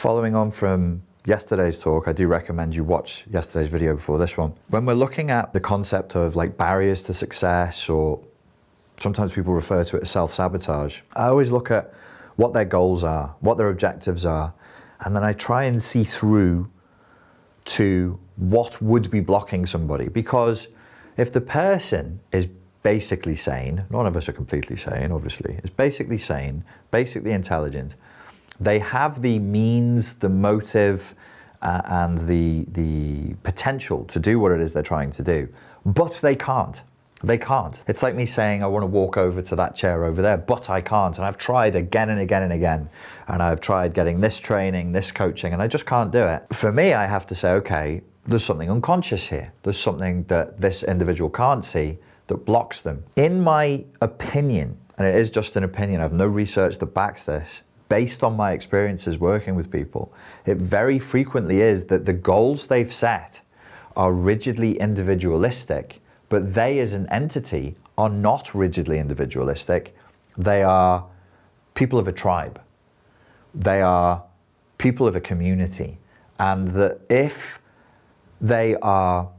Following on from yesterday's talk, I do recommend you watch yesterday's video before this one. When we're looking at the concept of like barriers to success, or sometimes people refer to it as self-sabotage, I always look at what their goals are, what their objectives are, and then I try and see through to what would be blocking somebody. Because if the person is basically sane, none of us are completely sane, obviously, is basically sane, basically intelligent, they have the means, the motive, and the potential to do what it is they're trying to do, but they can't. They can't. It's like me saying, I want to walk over to that chair over there, but I can't. And I've tried again and again and again. And I've tried getting this training, this coaching, and I just can't do it. For me, I have to say, okay, there's something unconscious here. There's something that this individual can't see that blocks them. In my opinion, and it is just an opinion, I have no research that backs this, based on my experiences working with people, it very frequently is that the goals they've set are rigidly individualistic, but they as an entity are not rigidly individualistic. They are people of a tribe. They are people of a community. And that if they are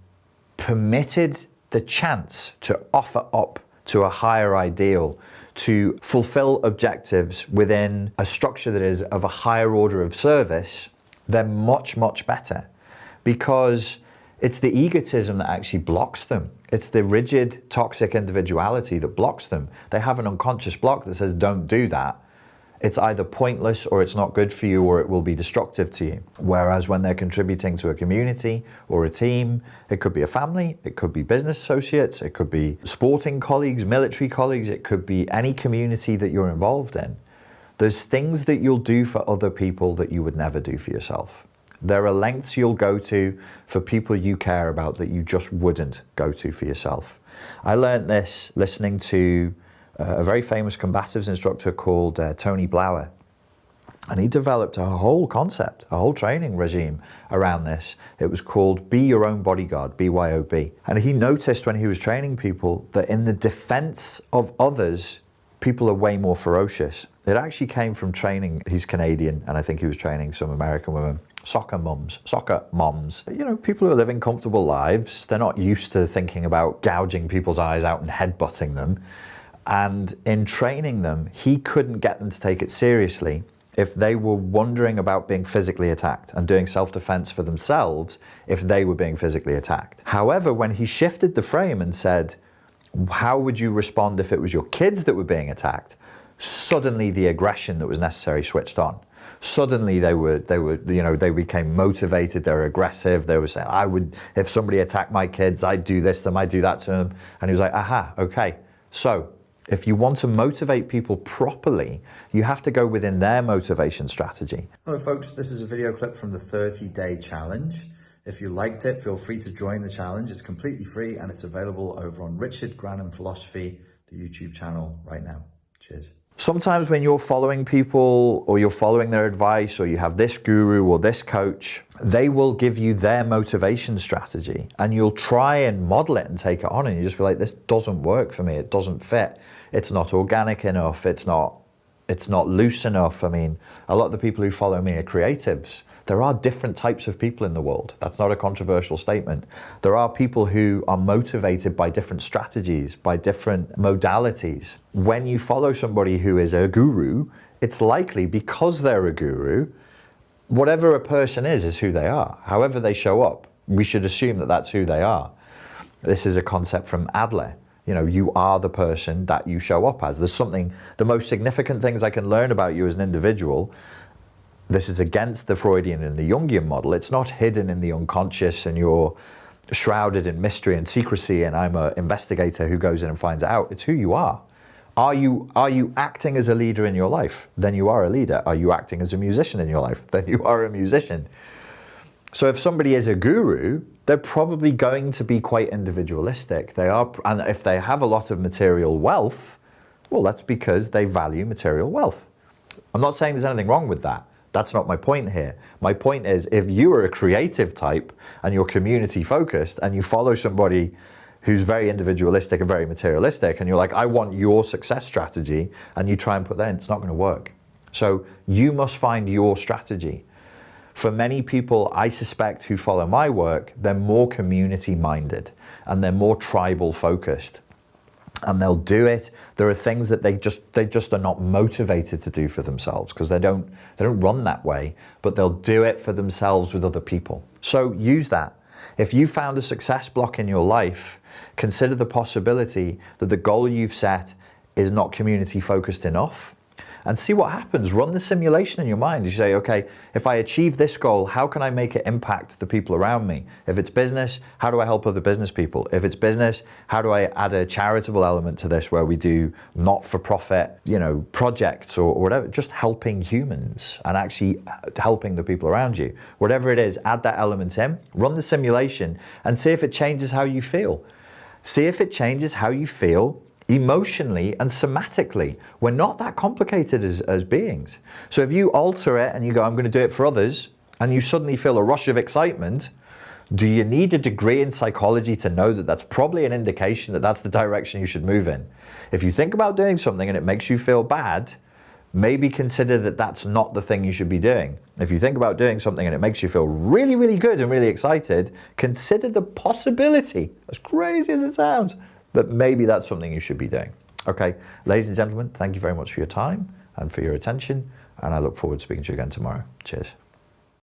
permitted the chance to offer up to a higher ideal, to fulfill objectives within a structure that is of a higher order of service, they're much, much better. Because it's the egotism that actually blocks them. It's the rigid, toxic individuality that blocks them. They have an unconscious block that says, don't do that. It's either pointless, or it's not good for you, or it will be destructive to you. Whereas when they're contributing to a community or a team, it could be a family, it could be business associates, it could be sporting colleagues, military colleagues, it could be any community that you're involved in. There's things that you'll do for other people that you would never do for yourself. There are lengths you'll go to for people you care about that you just wouldn't go to for yourself. I learned this listening to a very famous combatives instructor called Tony Blauer. And he developed a whole concept, a whole training regime around this. It was called Be Your Own Bodyguard, BYOB. And he noticed when he was training people that in the defense of others, people are way more ferocious. It actually came from training, he's Canadian, and I think he was training some American women, soccer moms. You know, people who are living comfortable lives, they're not used to thinking about gouging people's eyes out and headbutting them. And in training them, he couldn't get them to take it seriously if they were wondering about being physically attacked and doing self-defense for themselves if they were being physically attacked. However, when he shifted the frame and said, how would you respond if it was your kids that were being attacked? Suddenly the aggression that was necessary switched on. Suddenly they became motivated, they were aggressive, they were saying, if somebody attacked my kids, I'd do this to them, I'd do that to them. And he was like, aha, okay. So if you want to motivate people properly, you have to go within their motivation strategy. Hello folks, this is a video clip from the 30-day challenge. If you liked it, feel free to join the challenge. It's completely free and it's available over on Grannon Philosophy, the YouTube channel right now. Cheers. Sometimes when you're following people or you're following their advice or you have this guru or this coach, they will give you their motivation strategy and you'll try and model it and take it on and you just be like, this doesn't work for me. It doesn't fit. It's not organic enough. It's not loose enough. I mean, a lot of the people who follow me are creatives. There are different types of people in the world. That's not a controversial statement. There are people who are motivated by different strategies, by different modalities. When you follow somebody who is a guru, it's likely because they're a guru, whatever a person is who they are. However they show up, we should assume that that's who they are. This is a concept from Adler. You know, you are the person that you show up as. There's something, the most significant things I can learn about you as an individual. This is against the Freudian and the Jungian model. It's not hidden in the unconscious and you're shrouded in mystery and secrecy and I'm an investigator who goes in and finds it out. It's who you are. Are you acting as a leader in your life? Then you are a leader. Are you acting as a musician in your life? Then you are a musician. So if somebody is a guru, they're probably going to be quite individualistic. They are, and if they have a lot of material wealth, well, that's because they value material wealth. I'm not saying there's anything wrong with that. That's not my point here. My point is, if you are a creative type and you're community focused and you follow somebody who's very individualistic and very materialistic and you're like, I want your success strategy, and you try and put that in, it's not going to work. So you must find your strategy. For many people, I suspect, who follow my work, they're more community minded and they're more tribal focused. And they'll do it. There are things that they just are not motivated to do for themselves because they don't run that way, but they'll do it for themselves with other people. So use that. If you found a success block in your life, consider the possibility that the goal you've set is not community focused enough, and see what happens. Run the simulation in your mind. You say, okay, if I achieve this goal, how can I make it impact the people around me? If it's business, how do I help other business people? If it's business, how do I add a charitable element to this where we do not-for-profit, projects or whatever, just helping humans and actually helping the people around you. Whatever it is, add that element in, run the simulation and see if it changes how you feel. See if it changes how you feel emotionally and somatically. We're not that complicated as beings. So if you alter it and you go, I'm going to do it for others, and you suddenly feel a rush of excitement, do you need a degree in psychology to know that that's probably an indication that that's the direction you should move in? If you think about doing something and it makes you feel bad, maybe consider that that's not the thing you should be doing. If you think about doing something and it makes you feel really, really good and really excited, consider the possibility, as crazy as it sounds, that maybe that's something you should be doing. Okay, ladies and gentlemen, thank you very much for your time and for your attention, and I look forward to speaking to you again tomorrow. Cheers.